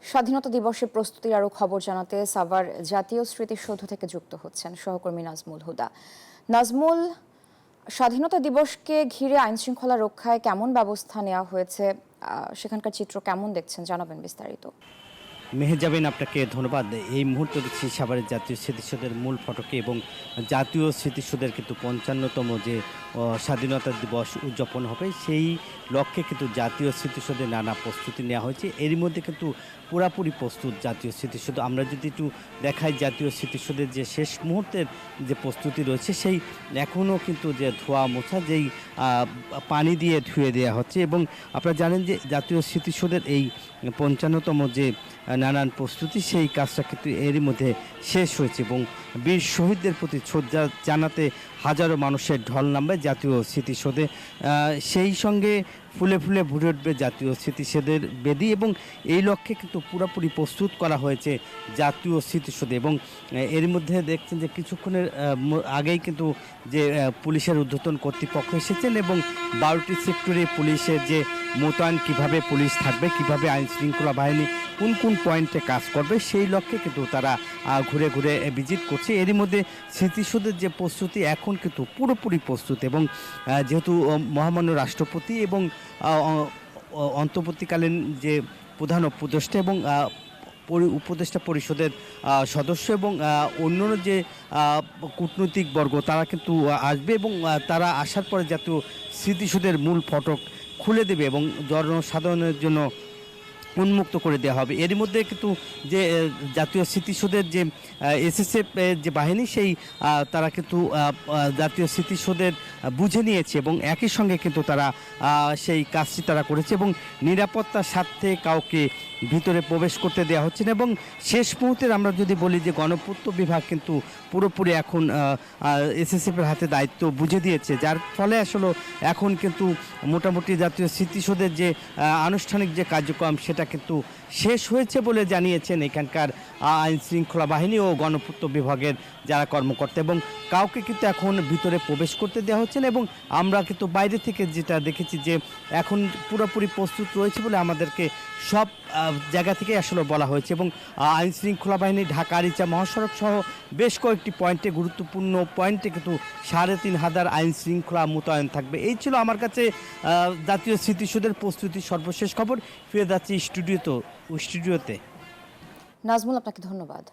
স্বাধীনতা দিবসের প্রস্তুতির আরও খবর জানাতে সাভার জাতীয় স্মৃতিসৌধ থেকে যুক্ত হচ্ছেন সহকর্মী নাজমুল হুদা। নাজমুল, স্বাধীনতা দিবসকে ঘিরে আইনশৃঙ্খলা রক্ষায় কেমন ব্যবস্থা নেওয়া হয়েছে, সেখানকার চিত্র কেমন দেখছেন, জানাবেন বিস্তারিত। মেহেজাবিন, আপনাকে ধন্যবাদ। এই মুহূর্তে দেখছি সাভারের জাতীয় স্মৃতিসৌধের মূল ফটকে এবং জাতীয় স্মৃতিসৌধের কিন্তু ৫৫তম যে স্বাধীনতা দিবস উদযাপন হবে সেই লক্ষ্যে কিন্তু জাতীয় স্মৃতিসৌধে নানা প্রস্তুতি নেওয়া হয়েছে। এরই মধ্যে কিন্তু পুরাপুরি প্রস্তুত জাতীয় স্মৃতিসৌধ। আমরা যদি একটু দেখাই জাতীয় স্মৃতিসৌধের যে শেষ মুহূর্তের যে প্রস্তুতি রয়েছে সেই এখনও কিন্তু যে ধোয়া মোছা যেই পানি দিয়ে ধুয়ে দেওয়া হচ্ছে এবং আপনারা জানেন যে জাতীয় স্মৃতিসৌধের এই ৫৫তম যে নানান প্রস্তুতি সেই কাজটা কিন্তু এরই মধ্যে শেষ হয়েছে এবং বীর শহীদদের প্রতি শ্রদ্ধা জানাতে হাজারো মানুষের ঢল নামবে জাতীয় স্মৃতিসৌধে। সেই সঙ্গে ফুলে ফুলে ভরে উঠবে জাতীয় স্মৃতিসৌধের বেদি এবং এই লক্ষ্যে কিন্তু পুরোপুরি প্রস্তুত করা হয়েছে জাতীয় স্মৃতিসৌধে। এবং এর মধ্যে দেখছেন যে কিছুক্ষণের আগেই কিন্তু যে পুলিশের ঊর্ধ্বতন কর্তৃপক্ষ এসেছেন এবং ১২টি সেক্টরে পুলিশের যে মোতায়েন, কীভাবে পুলিশ থাকবে, কিভাবে আইন শৃঙ্খলা বাহিনী কোন কোন পয়েন্টে কাজ করবে সেই লক্ষ্যে কিন্তু তারা ঘুরে ঘুরে ভিজিট করছে। এরই মধ্যে স্মৃতিসৌধের যে প্রস্তুতি এখন কিন্তু পুরোপুরি প্রস্তুত এবং যেহেতু মহামান্য রাষ্ট্রপতি এবং অন্তর্বর্তীকালীন যে প্রধান উপদেষ্টা এবং উপদেষ্টা পরিষদের সদস্য এবং অন্যান্য যে কূটনৈতিক বর্গ তারা কিন্তু আসবে এবং তারা আসার পরে জাতীয় স্মৃতিসৌধের মূল ফটক খুলে দেবে এবং জনসাধারণের জন্য উন্মুক্ত করে দেওয়া হবে। এর মধ্যে কিন্তু যে জাতীয় স্মৃতিসৌধের যে এসএসএফ যে বাহিনী সেই তারা কিন্তু জাতীয় স্মৃতিসৌধের বুঝে নিয়েছে এবং একই সঙ্গে কিন্তু তারা সেই কাজটি তারা করেছে এবং নিরাপত্তার স্বার্থে কাউকে ভিতরে প্রবেশ করতে দেওয়া হচ্ছে না। এবং শেষ মুহূর্তের আমরা যদি বলি যে গণপূর্ত বিভাগ কিন্তু পুরোপুরি এখন এসএসএফের হাতে দায়িত্ব বুঝে দিয়েছে, যার ফলে আসলে এখন কিন্তু মোটামুটি জাতীয় স্মৃতিসৌধের যে আনুষ্ঠানিক যে কার্যক্রম সেটা কিন্তু শেষ হয়েছে বলে জানিয়েছেন এখানকার আইন শৃঙ্খলা বাহিনী ও গণপূর্ত বিভাগের যারা কর্মকর্তা এবং কাউকে কিন্তু এখন ভিতরে প্রবেশ করতে দেওয়া হচ্ছে না। এবং আমরা কিন্তু বাইরে থেকে যেটা দেখেছি যে এখন পুরোপুরি প্রস্তুত রয়েছে বলে আমাদেরকে সব জায়গা থেকে আসলে বলা হয়েছে এবং আইন শৃঙ্খলা বাহিনী ঢাকা আরিচা মহাসড়ক সহ বেশ কয়েকটি পয়েন্টে, গুরুত্বপূর্ণ পয়েন্টে কিন্তু ৩৫০০ আইন শৃঙ্খলা মোতায়েন থাকবে। এই ছিল আমার কাছে জাতীয় স্মৃতিসৌধের প্রস্তুতির সর্বশেষ খবর। ফিরে যাচ্ছি স্টুডিওতে। নাজমুল, আপনাকে ধন্যবাদ।